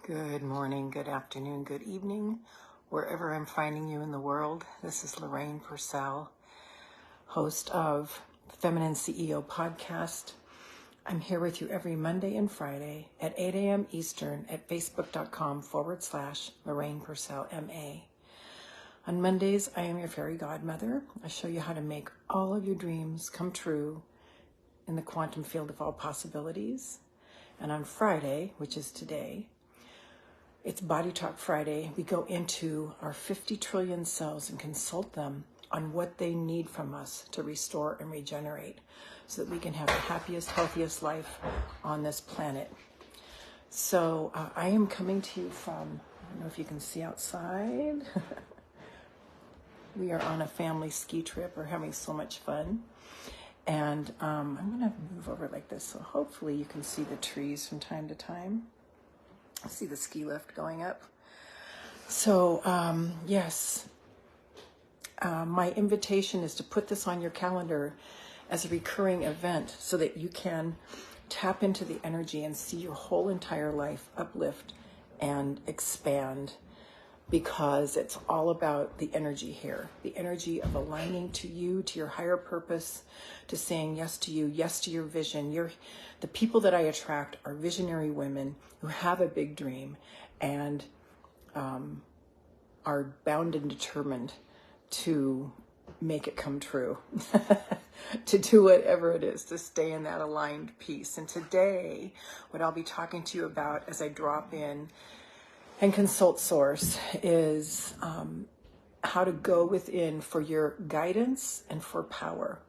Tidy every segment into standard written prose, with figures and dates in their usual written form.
Good morning, good afternoon, good evening, wherever I'm finding you in the world. This is Lorraine Pursell, host of the Feminine CEO podcast. I'm here with you every Monday and Friday at 8 a.m. Eastern at facebook.com/Lorraine Pursell MA. On Mondays, I am your fairy godmother. I show you how to make all of your dreams come true in the quantum field of all possibilities. And on Friday, which is today, it's Body Talk Friday. We go into our 50 trillion cells and consult them on what they need from us to restore and regenerate so that we can have the happiest, healthiest life on this planet. So I am coming to you from, I don't know if you can see outside. We are on a family ski trip. We're having so much fun. And I'm going to move over like this so hopefully you can see the trees from time to time. I see the ski lift going up. So, yes, my invitation is to put this on your calendar as a recurring event so that you can tap into the energy and see your whole entire life uplift and expand, because it's all about the energy here, the energy of aligning to you, to your higher purpose, to saying yes to you, yes to your vision. The people that I attract are visionary women who have a big dream and are bound and determined to make it come true, to do whatever it is, to stay in that aligned piece. And today, what I'll be talking to you about as I drop in and consult Source is how to go within for your guidance and for power.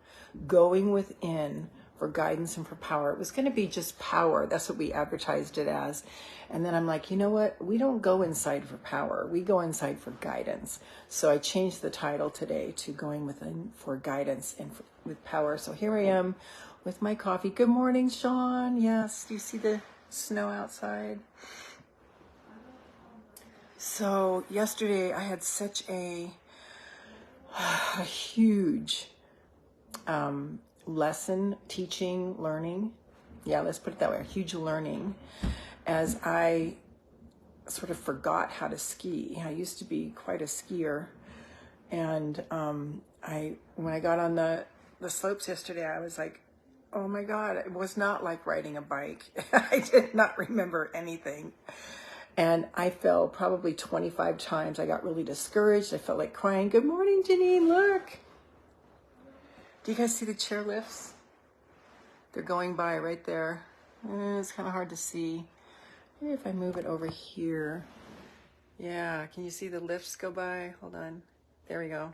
Going within for guidance and for power. It was going to be just power. That's what we advertised it as. And then I'm like, you know what? We don't go inside for power. We go inside for guidance. So I changed the title today to Going Within for Guidance and with Power. So here I am with my coffee. Good morning, Sean. Yes. Do you see the snow outside? So yesterday I had such a huge lesson, teaching, learning. Yeah, let's put it that way. A huge learning as I sort of forgot how to ski. I used to be quite a skier. And when I got on the slopes yesterday, I was like, oh my God, it was not like riding a bike. I did not remember anything. And I fell probably 25 times. I got really discouraged. I felt like crying. Good morning, Janine. Look. Do you guys see the chair lifts? They're going by right there. It's kind of hard to see. Maybe if I move it over here. Yeah, can you see the lifts go by? Hold on. There we go.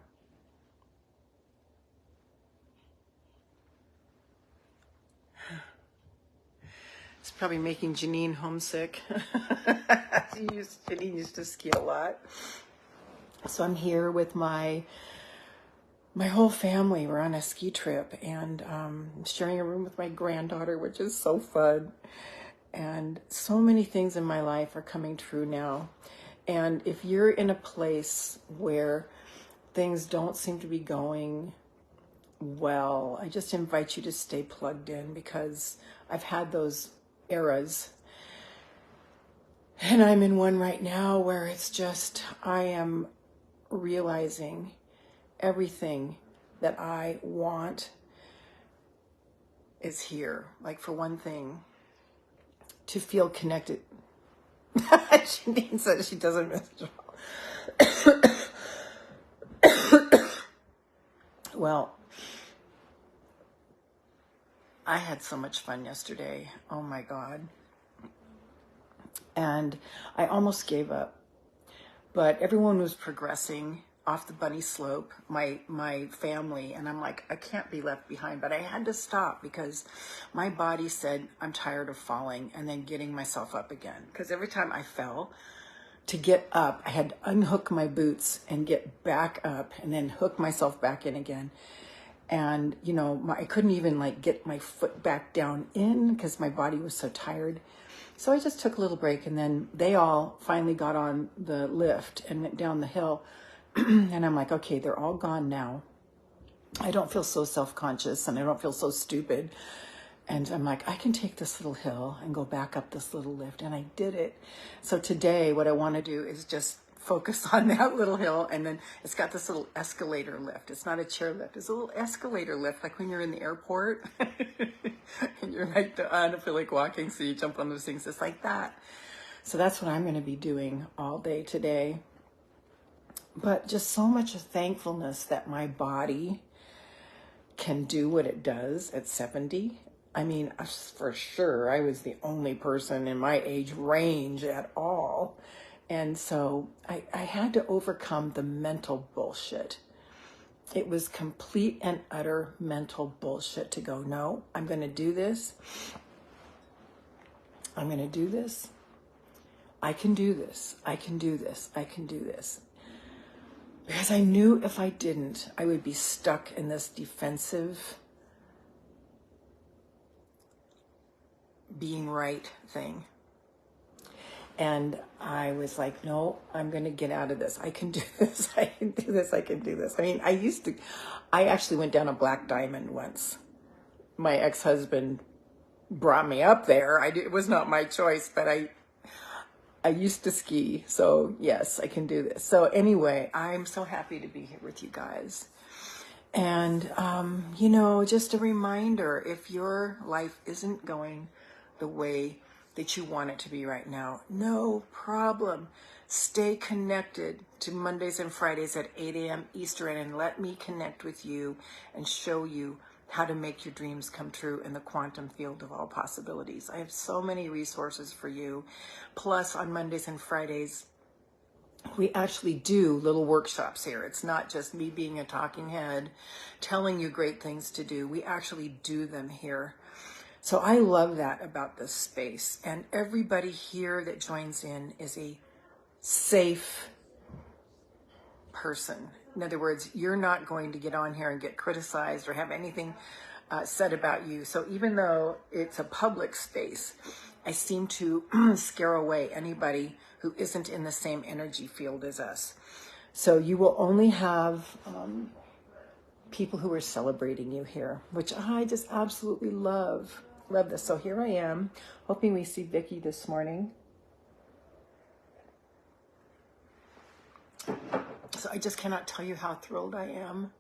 It's probably making Janine homesick. Janine used to ski a lot. So I'm here with my whole family. We're on a ski trip and I'm sharing a room with my granddaughter, which is so fun. And so many things in my life are coming true now. And if you're in a place where things don't seem to be going well, I just invite you to stay plugged in, because I've had those eras. And I'm in one right now where it's just, I am realizing everything that I want is here. Like, for one thing, to feel connected. Janine said she doesn't miss it all. Well, I had so much fun yesterday. Oh my God. And I almost gave up. But everyone was progressing off the bunny slope, my family, and I'm like, I can't be left behind. But I had to stop because my body said, I'm tired of falling and then getting myself up again. Because every time I fell, to get up, I had to unhook my boots and get back up and then hook myself back in again. And, you know, I couldn't even like get my foot back down in because my body was so tired. So I just took a little break, and then they all finally got on the lift and went down the hill. And I'm like, okay, they're all gone now. I don't feel so self-conscious and I don't feel so stupid. And I'm like, I can take this little hill and go back up this little lift. And I did it. So today what I want to do is just focus on that little hill. And then it's got this little escalator lift. It's not a chair lift. It's a little escalator lift, like when you're in the airport and you're like, I don't feel like walking. So you jump on those things. It's like that. So that's what I'm going to be doing all day today. But just so much thankfulness that my body can do what it does at 70. I mean, for sure, I was the only person in my age range at all. And so I had to overcome the mental bullshit. It was complete and utter mental bullshit to go, no, I'm going to do this. I'm going to do this. I can do this. I can do this. I can do this. Because I knew if I didn't, I would be stuck in this defensive being right thing. And I was like, no, I'm going to get out of this. I can do this. I can do this. I can do this. I mean, I actually went down a black diamond once. My ex-husband brought me up there. It was not my choice, but I used to ski. So yes, I can do this. So anyway, I'm so happy to be here with you guys. And, just a reminder, if your life isn't going the way that you want it to be right now, no problem. Stay connected to Mondays and Fridays at 8 a.m. Eastern and let me connect with you and show you how to make your dreams come true in the quantum field of all possibilities. I have so many resources for you. Plus, on Mondays and Fridays, we actually do little workshops here. It's not just me being a talking head telling you great things to do. We actually do them here. So I love that about this space. And everybody here that joins in is a safe person. In other words, you're not going to get on here and get criticized or have anything said about you. So even though it's a public space, I seem to scare away anybody who isn't in the same energy field as us. So you will only have people who are celebrating you here, which I just absolutely love. Love this. So here I am, hoping we see Vicky this morning. So I just cannot tell you how thrilled I am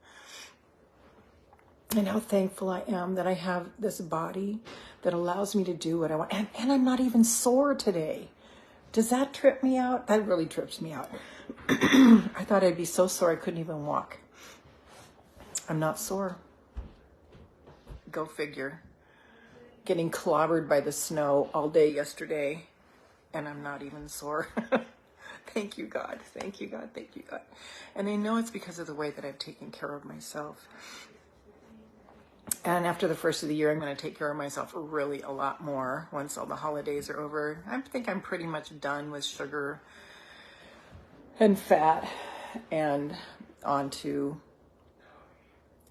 and how thankful I am that I have this body that allows me to do what I want. And I'm not even sore today. Does that trip me out? That really trips me out. I thought I'd be so sore I couldn't even walk. I'm not sore. Go figure. Getting clobbered by the snow all day yesterday, and I'm not even sore. Thank you, God. Thank you, God. Thank you, God. And I know it's because of the way that I've taken care of myself. And after the first of the year, I'm going to take care of myself really a lot more once all the holidays are over. I think I'm pretty much done with sugar and fat and on to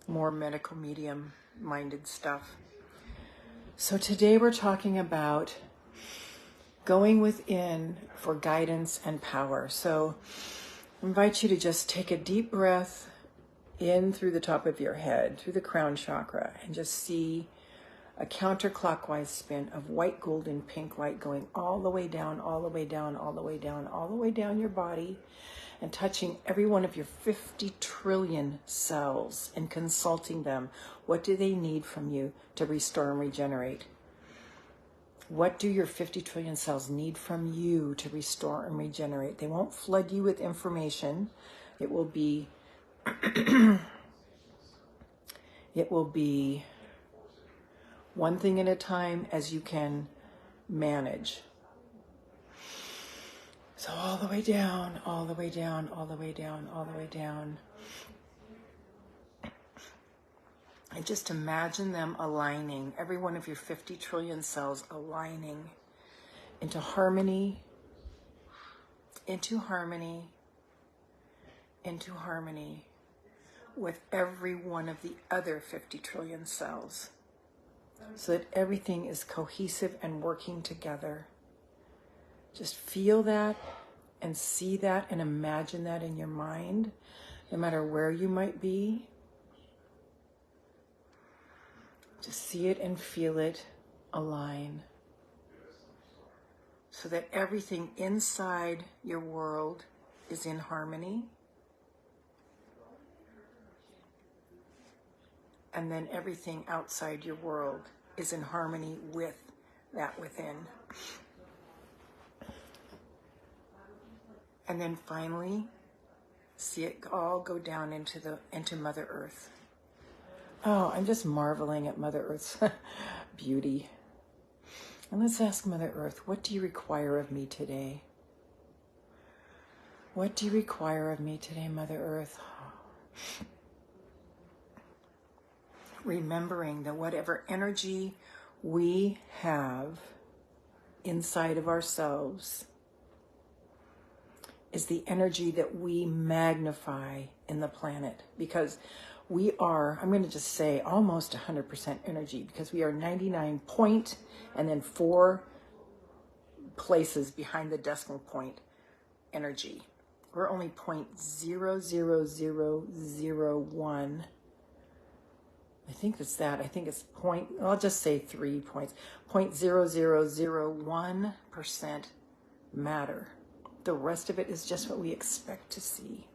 more medical medium-minded stuff. So today we're talking about going within for guidance and power. So I invite you to just take a deep breath in through the top of your head, through the crown chakra, and just see a counterclockwise spin of white, gold, and pink light going all the way down, all the way down, all the way down, all the way down your body, and touching every one of your 50 trillion cells and consulting them. What do they need from you to restore and regenerate? What do your 50 trillion cells need from you to restore and regenerate? They won't flood you with information. It will be one thing at a time as you can manage. So all the way down, all the way down, all the way down, all the way down. And just imagine them aligning, every one of your 50 trillion cells aligning into harmony, into harmony, into harmony with every one of the other 50 trillion cells, so that everything is cohesive and working together. Just feel that and see that and imagine that in your mind, no matter where you might be. Just see it and feel it align so that everything inside your world is in harmony. And then everything outside your world is in harmony with that within. And then finally, see it all go down into Mother Earth. Oh, I'm just marveling at Mother Earth's beauty. And let's ask Mother Earth, what do you require of me today? What do you require of me today, Mother Earth? Remembering that whatever energy we have inside of ourselves is the energy that we magnify in the planet, because we are, I'm going to just say, almost 100% energy, because we are 99 point and then 4 places behind the decimal point energy. We're only 0.00001. I think it's that. I think it's I'll just say 3 points. 0.0001% matter. The rest of it is just what we expect to see,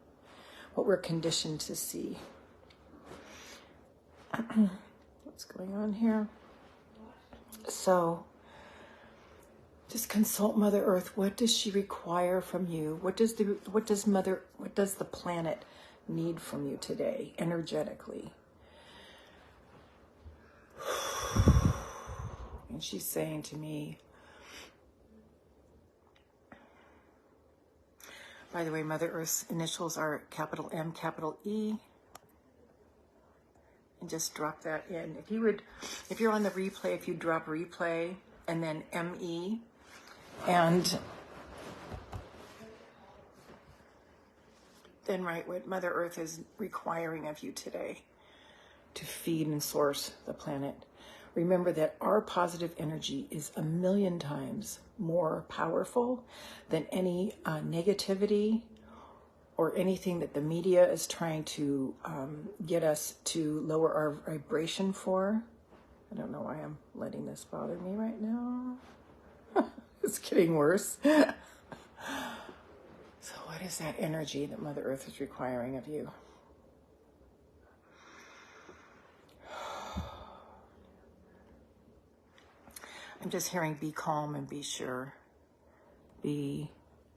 what we're conditioned to see. What's going on here? So just consult Mother Earth. What does she require from you? What does the planet need from you today, energetically? And she's saying to me, by the way, Mother Earth's initials are capital M, capital E. And just drop that in. If you're on the replay, if you drop replay and then ME, and then write what Mother Earth is requiring of you today to feed and source the planet. Remember that our positive energy is 1,000,000 times more powerful than any negativity or anything that the media is trying to get us to lower our vibration for. I don't know why I'm letting this bother me right now. It's getting worse. So what is that energy that Mother Earth is requiring of you? I'm just hearing be calm and be sure. Be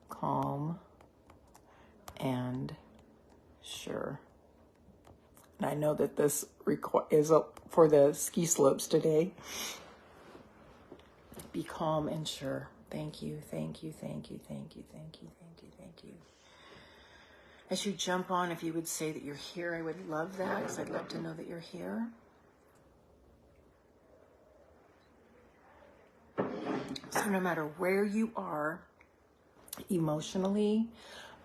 calm and sure. And I know that this is for the ski slopes today. Be calm and sure. Thank you, thank you, thank you, thank you, thank you, thank you, thank you. As you jump on, if you would say that you're here, I would love that, because I'd love to know that you're here. So no matter where you are emotionally,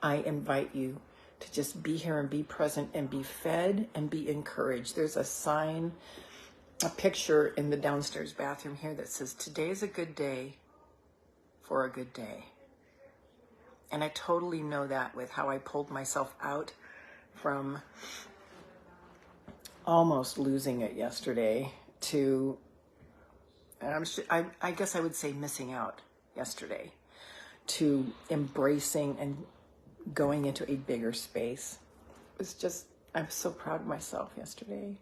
I invite you to just be here and be present and be fed and be encouraged. There's a sign, a picture in the downstairs bathroom here that says, today is a good day for a good day. And I totally know that with how I pulled myself out from almost losing it yesterday to, I guess I would say missing out yesterday, to embracing and going into a bigger space. It was just, I'm so proud of myself yesterday.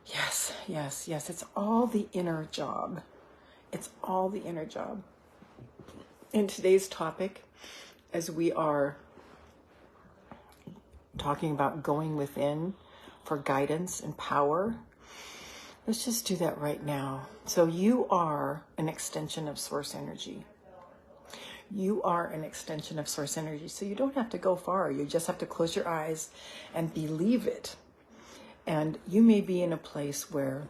Yes, yes, yes. It's all the inner job. It's all the inner job. In today's topic, as we are talking about going within for guidance and power, let's just do that right now. So you are an extension of source energy. You are an extension of source energy. So you don't have to go far. You just have to close your eyes and believe it. And you may be in a place where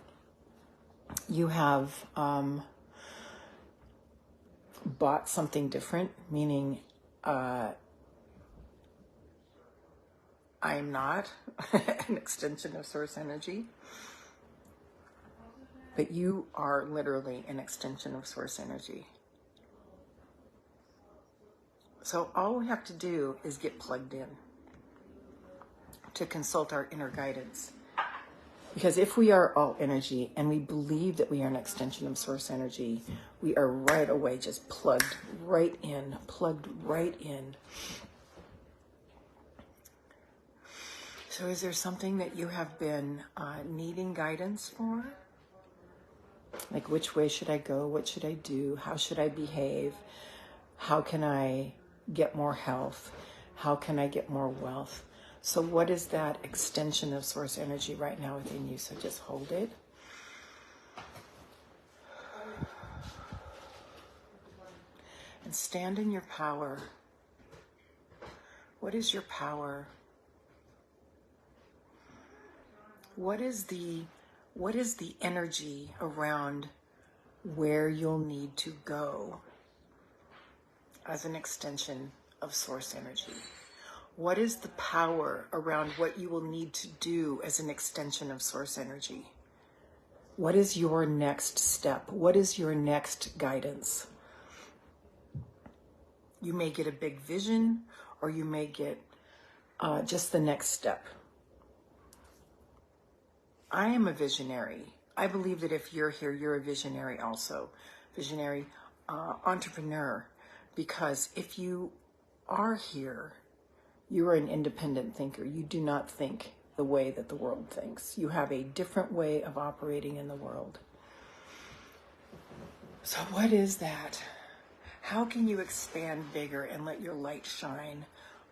you have bought something different, meaning I am not an extension of source energy, but you are literally an extension of source energy. So all we have to do is get plugged in to consult our inner guidance. Because if we are all energy and we believe that we are an extension of source energy, we are right away just plugged right in. So is there something that you have been needing guidance for? Like, which way should I go? What should I do? How should I behave? How can I get more health? How can I get more wealth? So what is that extension of source energy right now within you? So just hold it. And stand in your power. What is your power? What is the energy around where you'll need to go as an extension of source energy? What is the power around what you will need to do as an extension of source energy? What is your next step? What is your next guidance? You may get a big vision, or you may get just the next step. I am a visionary. I believe that if you're here, you're a visionary also. Visionary entrepreneur. Because if you are here, you are an independent thinker. You do not think the way that the world thinks. You have a different way of operating in the world. So what is that? How can you expand bigger and let your light shine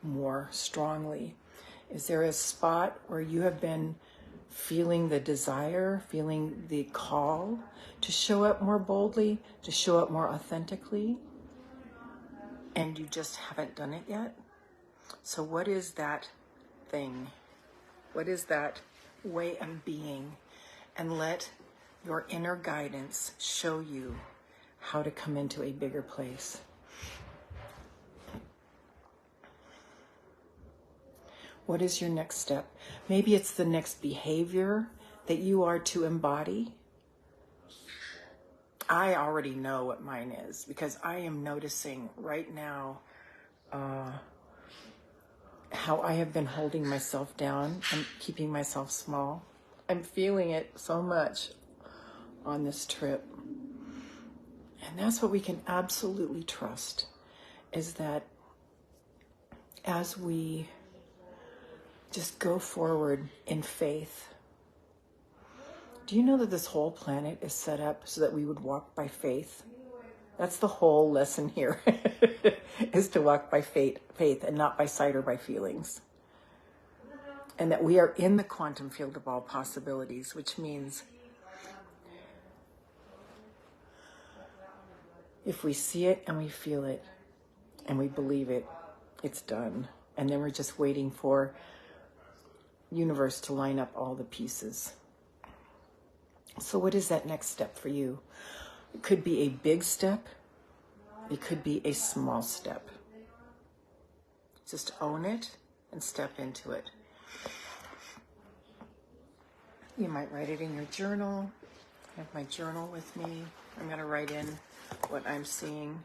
more strongly? Is there a spot where you have been feeling the desire, feeling the call to show up more boldly, to show up more authentically, and you just haven't done it yet? So what is that thing? What is that way of being? And let your inner guidance show you how to come into a bigger place. What is your next step? Maybe it's the next behavior that you are to embody. I already know what mine is, because I am noticing right now how I have been holding myself down and keeping myself small. I'm feeling it so much on this trip. And that's what we can absolutely trust, is that as we just go forward in faith. Do you know that this whole planet is set up so that we would walk by faith? That's the whole lesson here, is to walk by faith and not by sight or by feelings. And that we are in the quantum field of all possibilities, which means if we see it and we feel it and we believe it, it's done. And then we're just waiting for universe to line up all the pieces. So what is that next step for you? It could be a big step. It could be a small step. Just own it and step into it. You might write it in your journal. I have my journal with me. I'm going to write in what I'm seeing.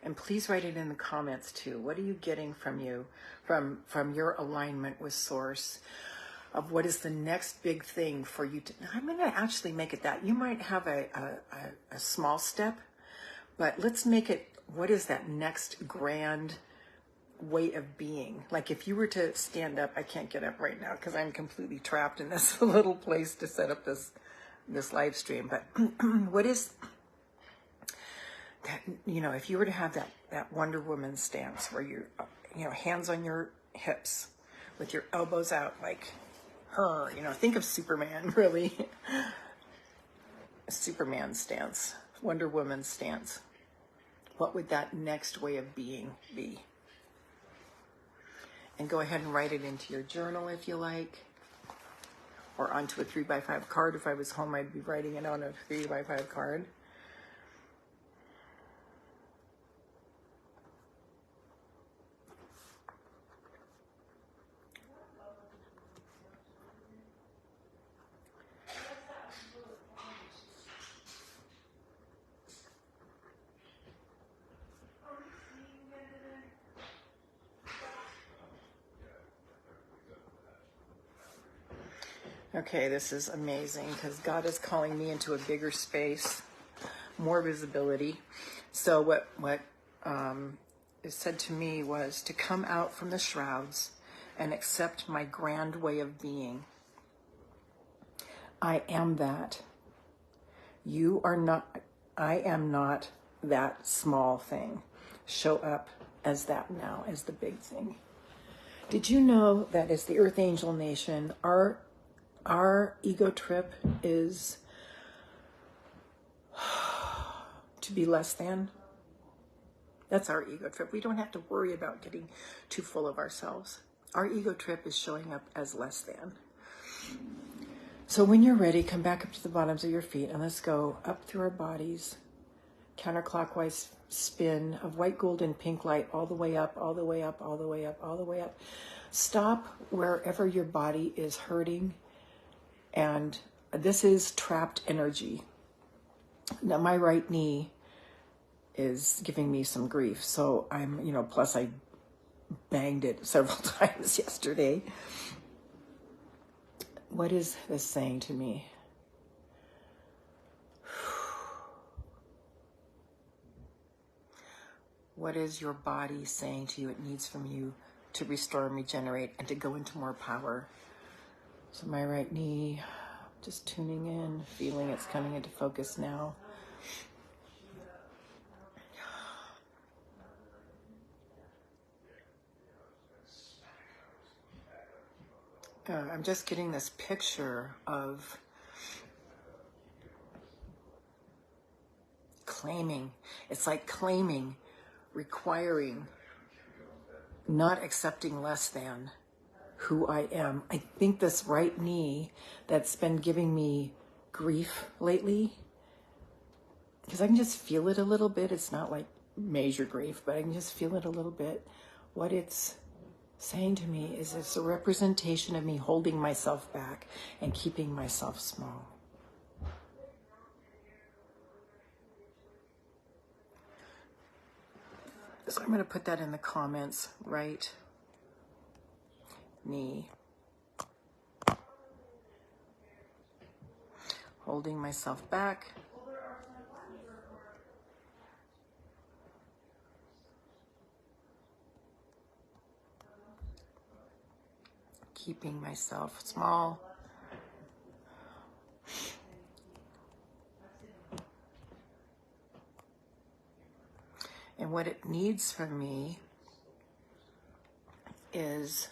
And please write it in the comments too. What are you getting from your alignment with Source, of what is the next big thing for you to, I'm going to actually make it that. You might have a small step, but let's make it, what is that next grand way of being? Like if you were to stand up, I can't get up right now because I'm completely trapped in this little place to set up this live stream. But what is that, if you were to have that Wonder Woman stance where you're, hands on your hips with your elbows out like her, think of Superman, really. A Superman stance, Wonder Woman stance. What would that next way of being be? And go ahead and write it into your journal if you like, or onto a 3x5 card. If I was home, I'd be writing it on a 3x5 card. Okay, this is amazing because God is calling me into a bigger space, more visibility. So what is said to me was to come out from the shrouds and accept my grand way of being. I am that. You are not, I am not that small thing. Show up as that now, as the big thing. Did you know that as the Earth Angel Nation, our ego trip is to be less than? That's our ego trip. We don't have to worry about getting too full of ourselves. Our ego trip is showing up as less than. So when you're ready, come back up to the bottoms of your feet and let's go up through our bodies. Counterclockwise spin of white, gold, and pink light all the way up, all the way up, all the way up, all the way up. Stop wherever your body is hurting. And this is trapped energy. Now my right knee is giving me some grief. So I'm, plus I banged it several times yesterday. What is this saying to me? What is your body saying to you it needs from you to restore and regenerate and to go into more power? So my right knee, just tuning in, feeling it's coming into focus now. I'm just getting this picture of claiming. It's like claiming, requiring, not accepting less than who I am. I think this right knee that's been giving me grief lately, because I can just feel it a little bit. It's not like major grief, but I can just feel it a little bit. What it's saying to me is it's a representation of me holding myself back and keeping myself small. So I'm going to put that in the comments, right knee. Holding myself back. Keeping myself small. And what it needs from me is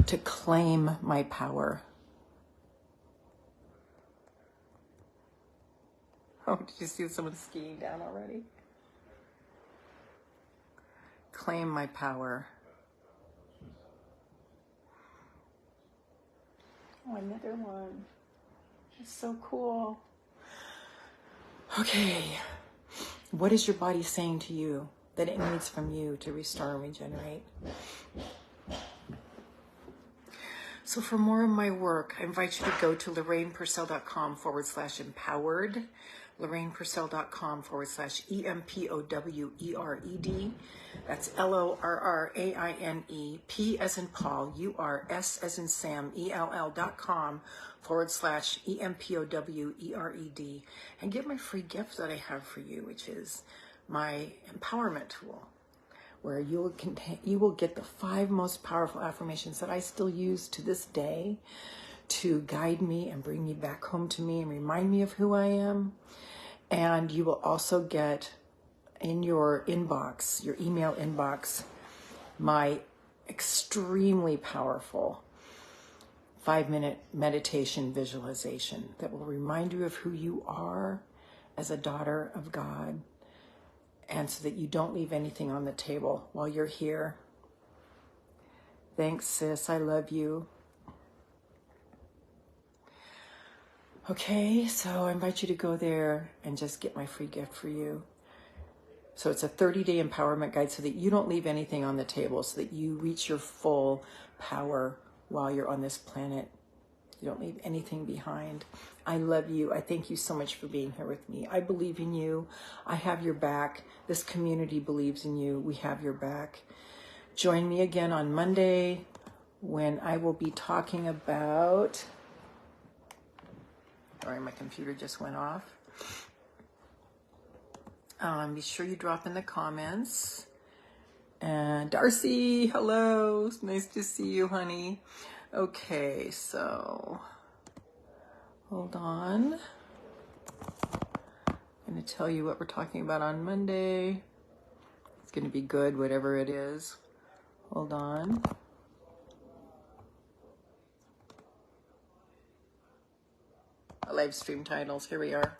to claim my power. Oh, did you see someone skiing down already? Claim my power. Oh, another one. It's so cool. Okay. What is your body saying to you that it needs from you to restore and regenerate? So for more of my work, I invite you to go to LorrainePursell.com/empowered, LorrainePursell.com/EMPOWERED. That's LORRAINE, P as in Paul, URS as in Sam, ELL.com/EMPOWERED. And get my free gift that I have for you, which is my empowerment tool, where you will get the 5 most powerful affirmations that I still use to this day to guide me and bring me back home to me and remind me of who I am. And you will also get in your inbox, your email inbox, my extremely powerful 5-minute meditation visualization that will remind you of who you are as a daughter of God, and so that you don't leave anything on the table while you're here. Thanks, sis. I love you. Okay, so I invite you to go there and just get my free gift for you. So it's a 30-day empowerment guide so that you don't leave anything on the table, so that you reach your full power while you're on this planet. You don't leave anything behind. I love you. I thank you so much for being here with me. I believe in you. I have your back. This community believes in you. We have your back. Join me again on Monday when I will be talking about, sorry, my computer just went off. Be sure you drop in the comments. And Darcy, hello. It's nice to see you, honey. Okay, so hold on. I'm going to tell you what we're talking about on Monday. It's going to be good, whatever it is. Hold on. Live stream titles. Here we are.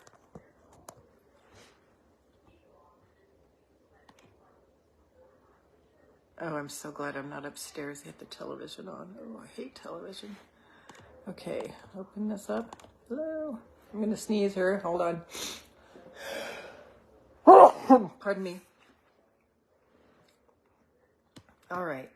Oh, I'm so glad I'm not upstairs. I have the television on. Oh, I hate television. Okay, open this up. Hello. I'm going to sneeze here. Hold on. Pardon me. All right.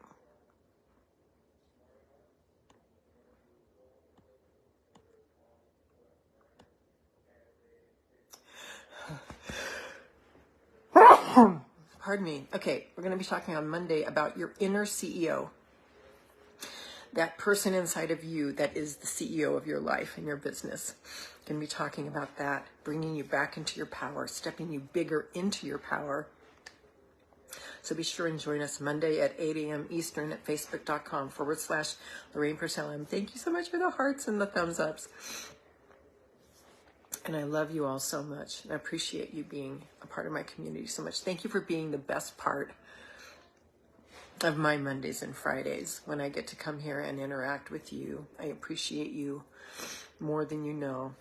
Pardon me. Okay, we're going to be talking on Monday about your inner CEO. That person inside of you that is the CEO of your life and your business. Going to be talking about that, bringing you back into your power, stepping you bigger into your power. So be sure and join us Monday at 8 a.m. Eastern at facebook.com/Lorraine Pursell. And thank you so much for the hearts and the thumbs ups. And I love you all so much. And I appreciate you being a part of my community so much. Thank you for being the best part of my Mondays and Fridays when I get to come here and interact with you. I appreciate you more than you know.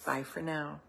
Bye for now.